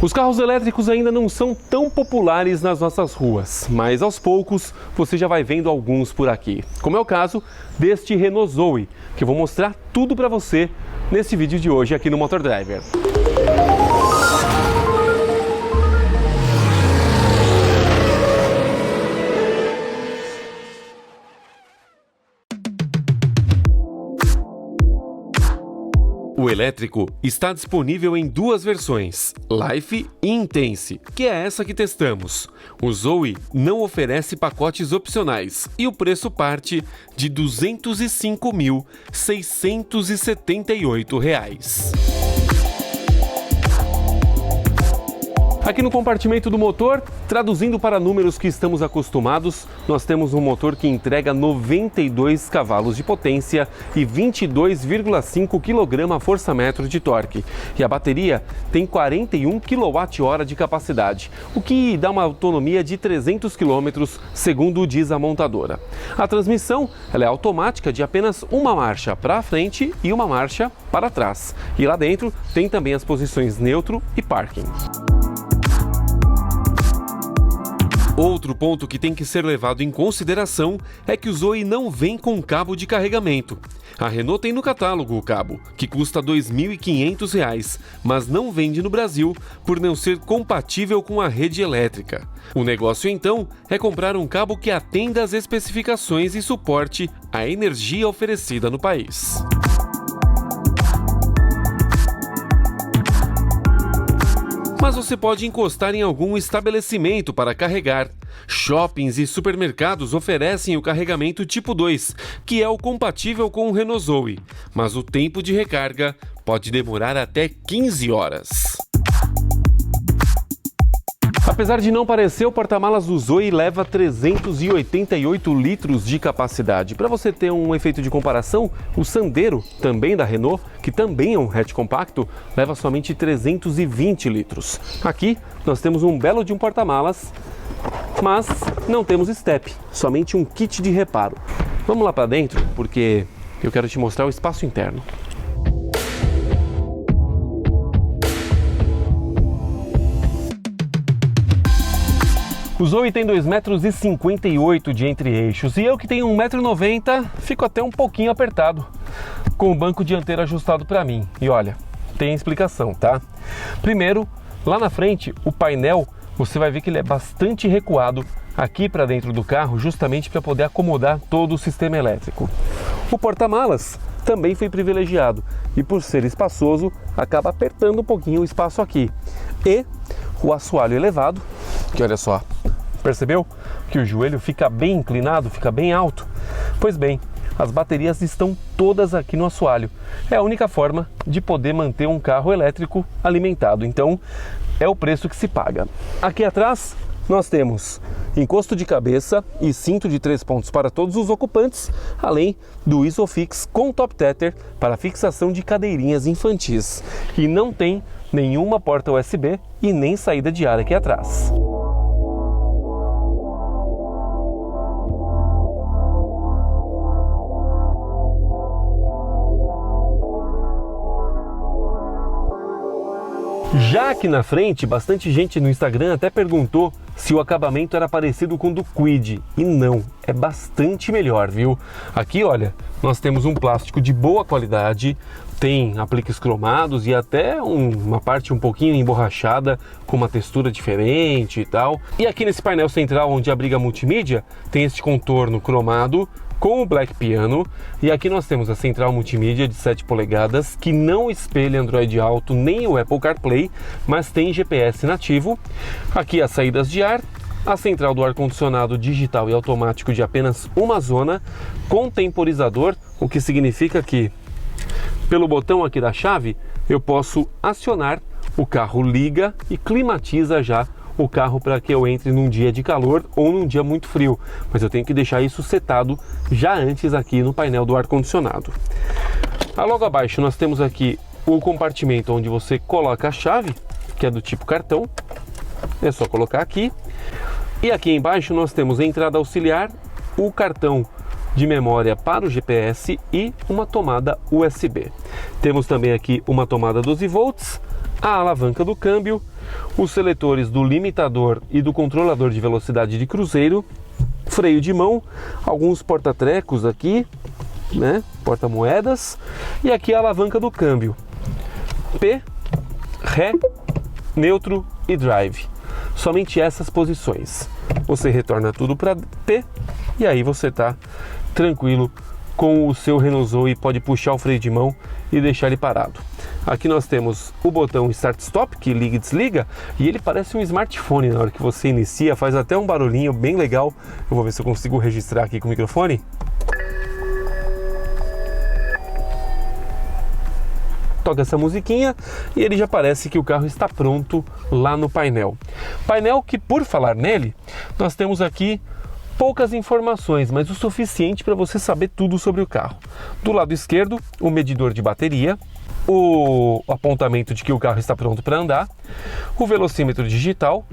Os carros elétricos ainda não são tão populares nas nossas ruas, mas aos poucos você já vai vendo alguns por aqui. Como é o caso deste Renault Zoe, que eu vou mostrar tudo para você nesse vídeo de hoje aqui no Motor Driver. O elétrico está disponível em duas versões, Life e Intense, que é essa que testamos. O Zoe não oferece pacotes opcionais e o preço parte de R$ 205.678. Aqui no compartimento do motor, traduzindo para números que estamos acostumados, nós temos um motor que entrega 92 cavalos de potência e 22,5 kgfm de torque. E a bateria tem 41 kWh de capacidade, o que dá uma autonomia de 300 km, segundo diz a montadora. A transmissão ela é automática de apenas uma marcha para frente e uma marcha para trás. E lá dentro tem também as posições neutro e parking. Outro ponto que tem que ser levado em consideração é que o Zoe não vem com cabo de carregamento. A Renault tem no catálogo o cabo, que custa R$ 2.500, mas não vende no Brasil por não ser compatível com a rede elétrica. O negócio então é comprar um cabo que atenda às especificações e suporte a energia oferecida no país. Mas você pode encostar em algum estabelecimento para carregar. Shoppings e supermercados oferecem o carregamento tipo 2, que é o compatível com o Renault Zoe, mas o tempo de recarga pode demorar até 15 horas. Apesar de não parecer, o porta-malas do Zoe leva 388 litros de capacidade. Para você ter um efeito de comparação, o Sandero, também da Renault, que também é um hatch compacto, leva somente 320 litros. Aqui nós temos um belo de um porta-malas, mas não temos step, somente um kit de reparo. Vamos lá para dentro, porque eu quero te mostrar o espaço interno. O Zoe tem 2,58 m de entre-eixos e eu que tenho 1,90 m fico até um pouquinho apertado com o banco dianteiro ajustado para mim. E olha, tem explicação, tá? Primeiro, lá na frente, o painel, você vai ver que ele é bastante recuado aqui para dentro do carro, justamente para poder acomodar todo o sistema elétrico. O porta-malas também foi privilegiado e por ser espaçoso, acaba apertando um pouquinho o espaço aqui. E o assoalho elevado, que olha só, percebeu que o joelho fica bem inclinado, fica bem alto? Pois bem, as baterias estão todas aqui no assoalho. É a única forma de poder manter um carro elétrico alimentado, então é o preço que se paga. Aqui atrás nós temos encosto de cabeça e cinto de 3 pontos para todos os ocupantes, além do Isofix com top tether para fixação de cadeirinhas infantis. E não tem nenhuma porta USB e nem saída de ar aqui atrás. Já aqui na frente, bastante gente no Instagram até perguntou se o acabamento era parecido com o do Kwid, e não, é bastante melhor, viu? Aqui, olha, nós temos um plástico de boa qualidade, tem apliques cromados e até uma parte um pouquinho emborrachada com uma textura diferente e tal. E aqui nesse painel central onde abriga a multimídia, tem este contorno cromado com o Black Piano, e aqui nós temos a central multimídia de 7 polegadas que não espelha Android Auto nem o Apple CarPlay, mas tem GPS nativo. Aqui as saídas de ar, a central do ar-condicionado digital e automático de apenas uma zona, com temporizador, o que significa que pelo botão aqui da chave eu posso acionar, o carro liga e climatiza já o carro para que eu entre num dia de calor ou num dia muito frio, mas eu tenho que deixar isso setado já antes aqui no painel do ar-condicionado. Logo abaixo nós temos aqui o compartimento onde você coloca a chave, que é do tipo cartão, é só colocar aqui. E aqui embaixo nós temos a entrada auxiliar, o cartão de memória para o GPS e uma tomada USB. Temos também aqui uma tomada 12 volts, a alavanca do câmbio, os seletores do limitador e do controlador de velocidade de cruzeiro, freio de mão, alguns porta-trecos aqui, né? Porta-moedas, e aqui a alavanca do câmbio. P, Ré, neutro e drive. Somente essas posições. Você retorna tudo para P e aí você tá tranquilo com o seu Renault Zoe, pode puxar o freio de mão e deixar ele parado. Aqui nós temos o botão Start Stop, que liga e desliga, e ele parece um smartphone na hora que você inicia, faz até um barulhinho bem legal. Eu vou ver se eu consigo registrar aqui com o microfone. Toca essa musiquinha e ele já parece que o carro está pronto lá no painel. Painel que, por falar nele, nós temos aqui poucas informações, mas o suficiente para você saber tudo sobre o carro. Do lado esquerdo, o medidor de bateria, o apontamento de que o carro está pronto para andar, o velocímetro digital,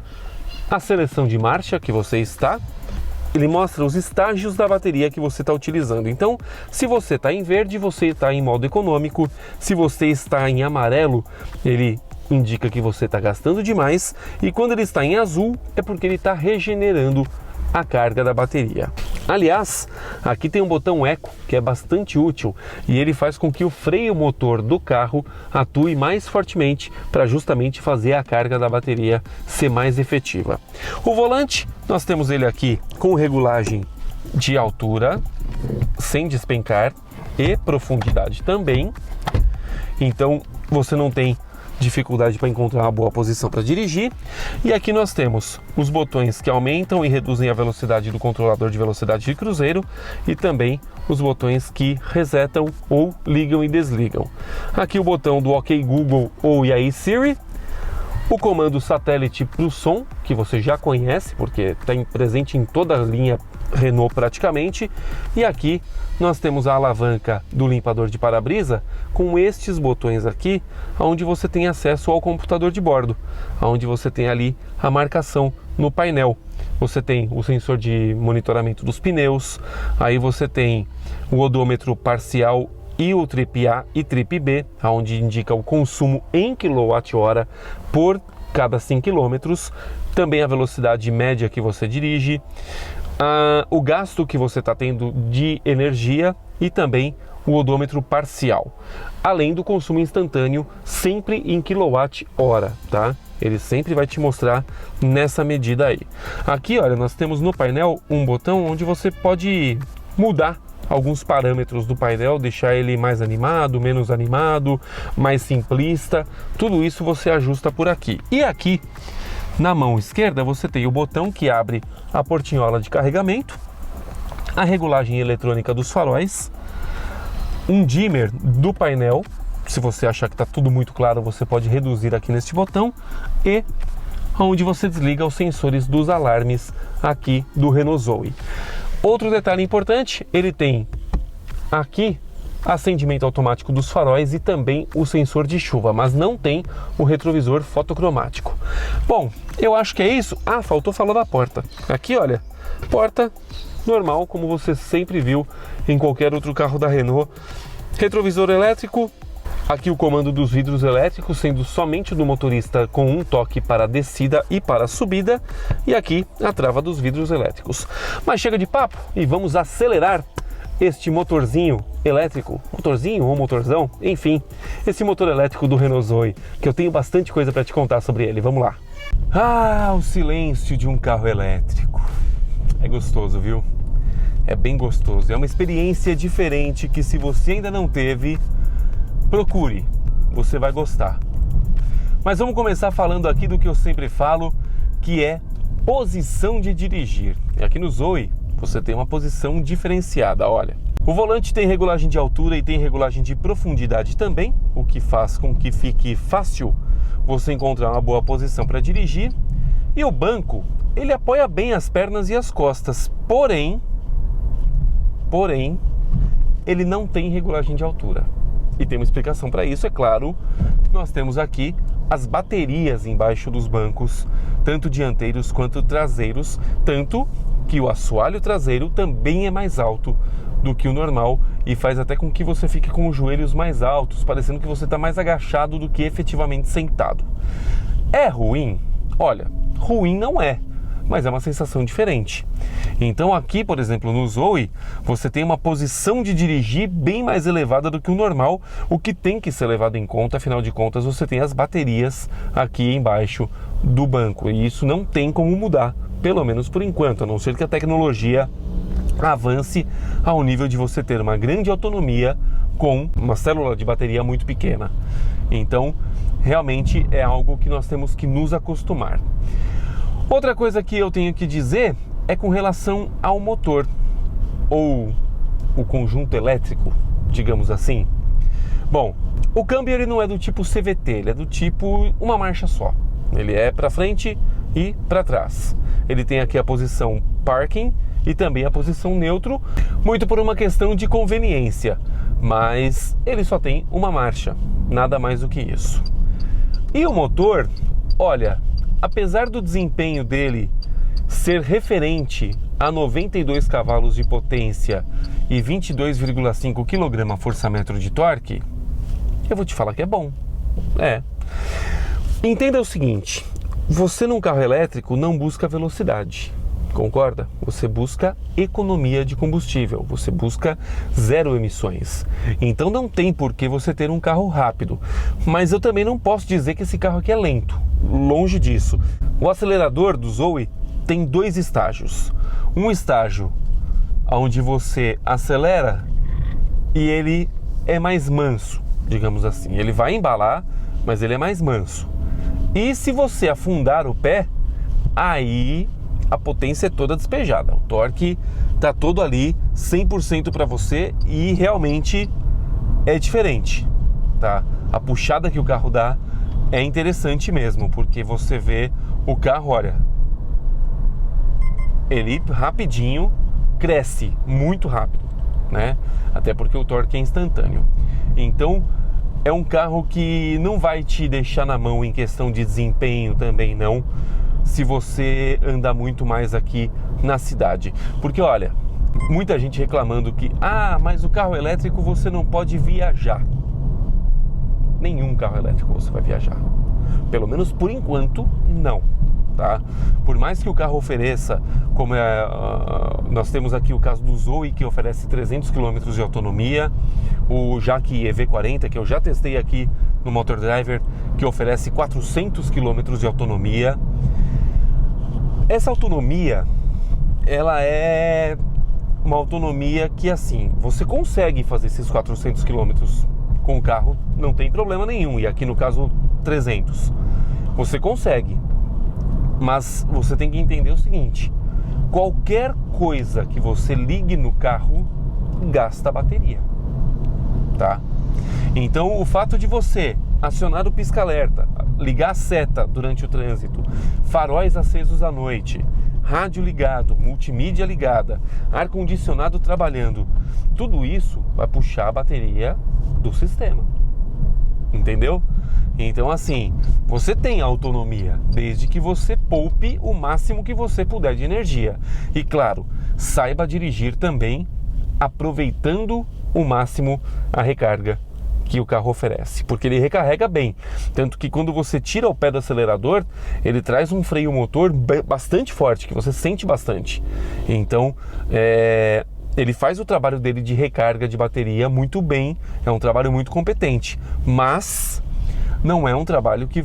a seleção de marcha que você está. Ele mostra os estágios da bateria que você está utilizando. Então, se você está em verde, você está em modo econômico. Se você está em amarelo, ele indica que você está gastando demais. E quando ele está em azul, é porque ele está regenerando a carga da bateria. Aliás, aqui tem um botão Eco, que é bastante útil, e ele faz com que o freio motor do carro atue mais fortemente para justamente fazer a carga da bateria ser mais efetiva. O volante, nós temos ele aqui com regulagem de altura, sem despencar, e profundidade também. Então você não tem dificuldade para encontrar uma boa posição para dirigir. E aqui nós temos os botões que aumentam e reduzem a velocidade do controlador de velocidade de cruzeiro e também os botões que resetam ou ligam e desligam. Aqui o botão do OK Google ou E aí Siri, o comando satélite para o som, que você já conhece porque está presente em toda a linha Renault praticamente. E aqui nós temos a alavanca do limpador de para-brisa com estes botões aqui, onde você tem acesso ao computador de bordo, onde você tem ali a marcação no painel. Você tem o sensor de monitoramento dos pneus, aí você tem o odômetro parcial e o Trip A e Trip B, onde indica o consumo em kWh por cada 100 km, também a velocidade média que você dirige, o gasto que você está tendo de energia e também o odômetro parcial, além do consumo instantâneo sempre em kWh, tá? Ele sempre vai te mostrar nessa medida aí. Aqui, olha, nós temos no painel um botão onde você pode mudar alguns parâmetros do painel, deixar ele mais animado, menos animado, mais simplista. Tudo isso você ajusta por aqui. E aqui na mão esquerda você tem o botão que abre a portinhola de carregamento, a regulagem eletrônica dos faróis, um dimmer do painel. Se você achar que está tudo muito claro, você pode reduzir aqui neste botão, e onde você desliga os sensores dos alarmes aqui do Renault Zoe. Outro detalhe importante, ele tem aqui acendimento automático dos faróis e também o sensor de chuva, mas não tem o retrovisor fotocromático. Bom, eu acho que é isso. Ah, faltou falar da porta. Aqui, olha, porta normal, como você sempre viu em qualquer outro carro da Renault. Retrovisor elétrico. Aqui o comando dos vidros elétricos, sendo somente do motorista com um toque para a descida e para a subida. E aqui a trava dos vidros elétricos. Mas chega de papo e vamos acelerar este motorzinho elétrico, motorzinho ou motorzão, enfim, esse motor elétrico do Renault Zoe, que eu tenho bastante coisa para te contar sobre ele. Vamos lá. Ah, o silêncio de um carro elétrico. É gostoso, viu? É bem gostoso. É uma experiência diferente que, se você ainda não teve, procure, você vai gostar. Mas vamos começar falando aqui do que eu sempre falo, que é posição de dirigir. E aqui no Zoe você tem uma posição diferenciada, olha. O volante tem regulagem de altura e tem regulagem de profundidade também, o que faz com que fique fácil você encontrar uma boa posição para dirigir. E o banco, ele apoia bem as pernas e as costas, porém, ele não tem regulagem de altura. E tem uma explicação para isso, é claro. Nós temos aqui as baterias embaixo dos bancos, tanto dianteiros quanto traseiros, tanto que o assoalho traseiro também é mais alto do que o normal e faz até com que você fique com os joelhos mais altos, parecendo que você está mais agachado do que efetivamente sentado. É ruim? Olha, ruim não é, mas é uma sensação diferente. Então aqui, por exemplo, no Zoe, você tem uma posição de dirigir bem mais elevada do que o normal, o que tem que ser levado em conta, afinal de contas você tem as baterias aqui embaixo do banco, e isso não tem como mudar, pelo menos por enquanto, a não ser que a tecnologia avance ao nível de você ter uma grande autonomia com uma célula de bateria muito pequena. Então, realmente é algo que nós temos que nos acostumar. Outra coisa que eu tenho que dizer é com relação ao motor, ou o conjunto elétrico, digamos assim. Bom, o câmbio ele não é do tipo CVT, ele é do tipo uma marcha só. Ele é para frente e para trás. Ele tem aqui a posição parking e também a posição neutro, muito por uma questão de conveniência, mas ele só tem uma marcha, nada mais do que isso. E o motor, olha, apesar do desempenho dele ser referente a 92 cavalos de potência e 22,5 kgfm de torque, eu vou te falar que é bom. Entenda o seguinte, você num carro elétrico não busca velocidade, concorda? Você busca economia de combustível, você busca zero emissões. Então não tem por que você ter um carro rápido. Mas eu também não posso dizer que esse carro aqui é lento, longe disso. O acelerador do Zoe tem 2 estágios. Um estágio onde você acelera e ele é mais manso, digamos assim. Ele vai embalar, mas ele é mais manso. E se você afundar o pé, aí a potência é toda despejada. O torque tá todo ali, 100% para você, e realmente é diferente, tá? A puxada que o carro dá é interessante mesmo, porque você vê o carro, olha, ele rapidinho cresce muito rápido, né? Até porque o torque é instantâneo. Então é um carro que não vai te deixar na mão em questão de desempenho também não, se você andar muito mais aqui na cidade. Porque olha, muita gente reclamando que mas o carro elétrico você não pode viajar. Nenhum carro elétrico você vai viajar. Pelo menos por enquanto, não. Tá? Por mais que o carro ofereça, como nós temos aqui o caso do Zoe, que oferece 300 km de autonomia, o Jaque EV40, que eu já testei aqui no Motor Driver, que oferece 400 km de autonomia. Essa autonomia, ela é uma autonomia que, assim, você consegue fazer esses 400 km com o carro, não tem problema nenhum, e aqui no caso 300, você consegue. Mas você tem que entender o seguinte, qualquer coisa que você ligue no carro gasta bateria, tá? Então o fato de você acionar o pisca-alerta, ligar a seta durante o trânsito, faróis acesos à noite, rádio ligado, multimídia ligada, ar-condicionado trabalhando, tudo isso vai puxar a bateria do sistema, entendeu? Então assim, você tem autonomia, desde que você poupe o máximo que você puder de energia. E claro, saiba dirigir também, aproveitando o máximo a recarga que o carro oferece, porque ele recarrega bem, tanto que quando você tira o pé do acelerador, ele traz um freio motor bastante forte, que você sente bastante. Então, ele faz o trabalho dele de recarga de bateria muito bem, é um trabalho muito competente, mas não é um trabalho que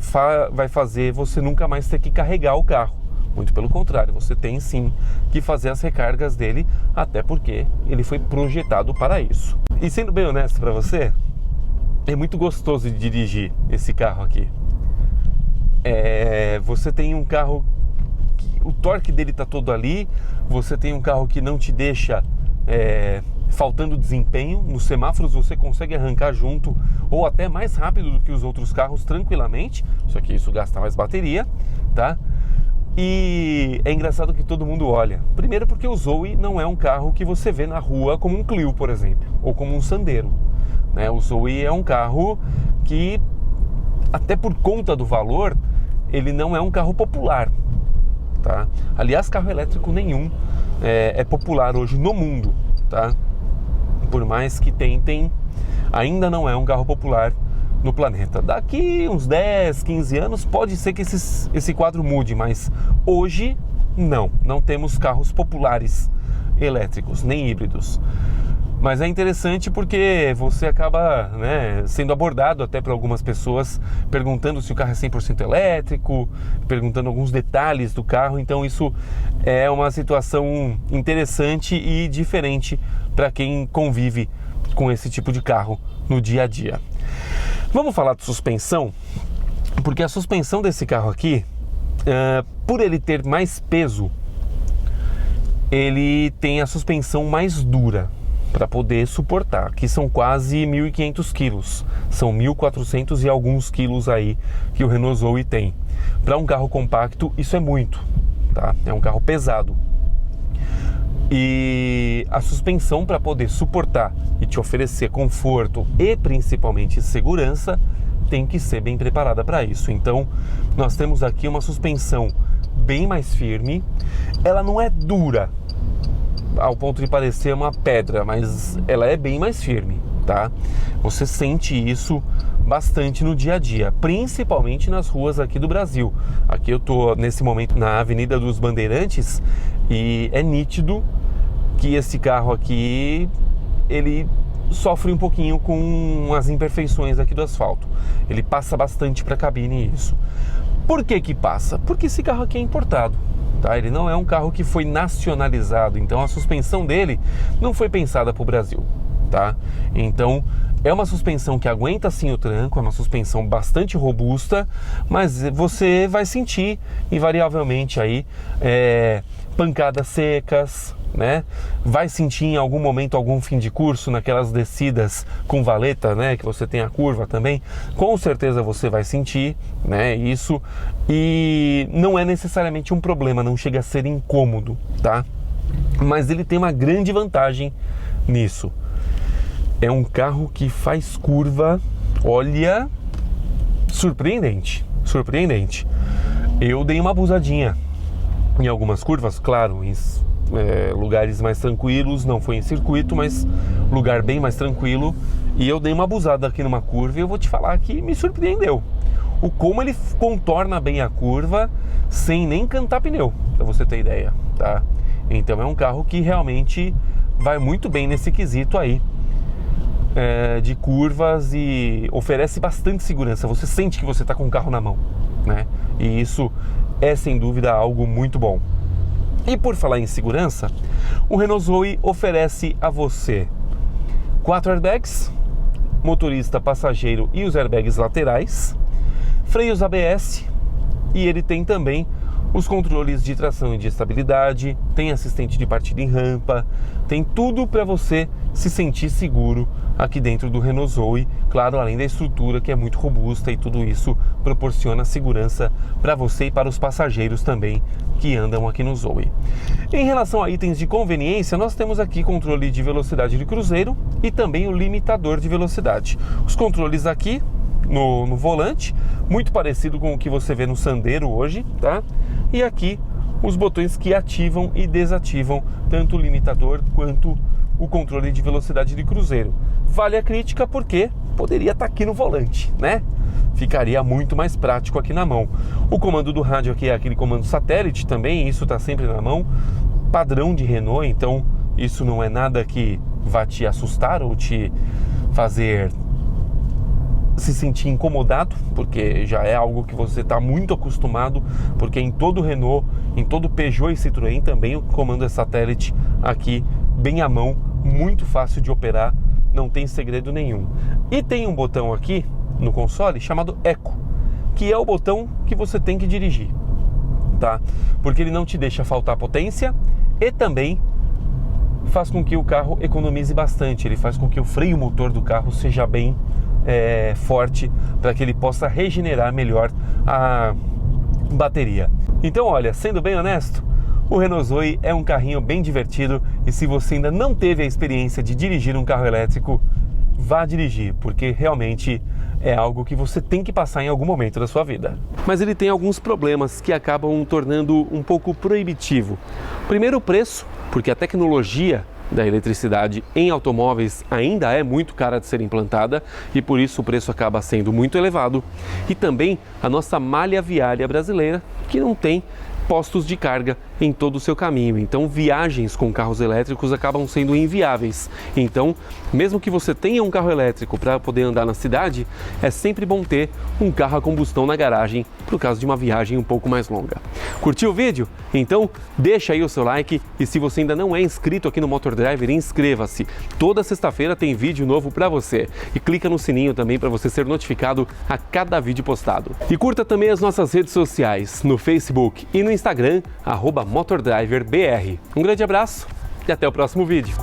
vai fazer você nunca mais ter que carregar o carro. Muito pelo contrário, você tem sim que fazer as recargas dele, até porque ele foi projetado para isso. E sendo bem honesto para você, é muito gostoso de dirigir esse carro aqui. Você tem um carro que o torque dele está todo ali, você tem um carro que não te deixa faltando desempenho. Nos semáforos você consegue arrancar junto ou até mais rápido do que os outros carros tranquilamente, só que isso gasta mais bateria, tá? E é engraçado que todo mundo olha. Primeiro porque o Zoe não é um carro que você vê na rua como um Clio, por exemplo, ou como um Sandero, né? O Zoe é um carro que, até por conta do valor, ele não é um carro popular, tá? Aliás, carro elétrico nenhum é popular hoje no mundo, tá? Por mais que tentem, ainda não é um carro popular no planeta. Daqui uns 10, 15 anos pode ser que esse quadro mude, mas hoje não temos carros populares elétricos, nem híbridos. Mas é interessante porque você acaba, né, sendo abordado até por algumas pessoas perguntando se o carro é 100% elétrico, perguntando alguns detalhes do carro. Então isso é uma situação interessante e diferente para quem convive com esse tipo de carro no dia a dia. Vamos falar de suspensão? Porque a suspensão desse carro aqui, por ele ter mais peso, ele tem a suspensão mais dura para poder suportar, que são quase 1.500 quilos, são 1.400 e alguns quilos aí que o Renault Zoe tem. Para um carro compacto isso é muito, tá? É um carro pesado. E a suspensão, para poder suportar e te oferecer conforto e principalmente segurança, tem que ser bem preparada para isso. Então nós temos aqui uma suspensão bem mais firme, ela não é dura ao ponto de parecer uma pedra, mas ela é bem mais firme, tá? Você sente isso bastante no dia a dia, principalmente nas ruas aqui do Brasil. Aqui eu tô nesse momento na Avenida dos Bandeirantes e é nítido que esse carro aqui, ele sofre um pouquinho com as imperfeições aqui do asfalto. Ele passa bastante para a cabine isso. Por que passa? Porque esse carro aqui é importado. Tá? Ele não é um carro que foi nacionalizado, então a suspensão dele não foi pensada para o Brasil, tá? Então é uma suspensão que aguenta sim o tranco, é uma suspensão bastante robusta, mas você vai sentir invariavelmente aí pancadas secas, né? Vai sentir em algum momento algum fim de curso naquelas descidas com valeta, né? Que você tem a curva também, com certeza você vai sentir, né? Isso, e não é necessariamente um problema, não chega a ser incômodo, tá? Mas ele tem uma grande vantagem nisso. É um carro que faz curva, olha, surpreendente. Eu dei uma abusadinha em algumas curvas, claro, em lugares mais tranquilos, não foi em circuito, mas lugar bem mais tranquilo, e eu dei uma abusada aqui numa curva e eu vou te falar que me surpreendeu o como ele contorna bem a curva sem nem cantar pneu, pra você ter ideia, tá? Então é um carro que realmente vai muito bem nesse quesito aí de curvas e oferece bastante segurança. Você sente que você está com o carro na mão, né? E isso é sem dúvida algo muito bom. E por falar em segurança, o Renault Zoe oferece a você 4 airbags, motorista, passageiro e os airbags laterais, freios ABS, e ele tem também os controles de tração e de estabilidade, tem assistente de partida em rampa, tem tudo para você se sentir seguro aqui dentro do Renault Zoe, claro, além da estrutura que é muito robusta, e tudo isso proporciona segurança para você e para os passageiros também que andam aqui no Zoe. Em relação a itens de conveniência, nós temos aqui controle de velocidade de cruzeiro e também o limitador de velocidade. Os controles aqui no volante, muito parecido com o que você vê no Sandero hoje, tá? E aqui os botões que ativam e desativam tanto o limitador quanto o controle de velocidade de cruzeiro. Vale a crítica porque poderia estar aqui no volante, né? Ficaria muito mais prático aqui na mão. O comando do rádio aqui é aquele comando satélite também, isso está sempre na mão, padrão de Renault, então isso não é nada que vá te assustar ou te fazer se sentir incomodado, porque já é algo que você está muito acostumado, porque em todo Renault, em todo Peugeot e Citroën também o comando é satélite aqui, bem à mão, muito fácil de operar, não tem segredo nenhum. E tem um botão aqui no console chamado Eco, que é o botão que você tem que dirigir, tá? Porque ele não te deixa faltar potência e também faz com que o carro economize bastante, ele faz com que o freio motor do carro seja bem forte, para que ele possa regenerar melhor a bateria. Então olha, sendo bem honesto, o Renault Zoe é um carrinho bem divertido, e se você ainda não teve a experiência de dirigir um carro elétrico, vá dirigir, porque realmente é algo que você tem que passar em algum momento da sua vida. Mas ele tem alguns problemas que acabam tornando um pouco proibitivo. Primeiro, o preço, porque a tecnologia da eletricidade em automóveis ainda é muito cara de ser implantada e por isso o preço acaba sendo muito elevado. E também a nossa malha viária brasileira, que não tem postos de carga em todo o seu caminho. Então, viagens com carros elétricos acabam sendo inviáveis. Então, mesmo que você tenha um carro elétrico para poder andar na cidade, é sempre bom ter um carro a combustão na garagem, por causa de uma viagem um pouco mais longa. Curtiu o vídeo? Então, deixa aí o seu like e se você ainda não é inscrito aqui no Motor Driver, inscreva-se. Toda sexta-feira tem vídeo novo para você. E clica no sininho também para você ser notificado a cada vídeo postado. E curta também as nossas redes sociais, no Facebook e no Instagram, @MotorDriverBR. Um grande abraço e até o próximo vídeo.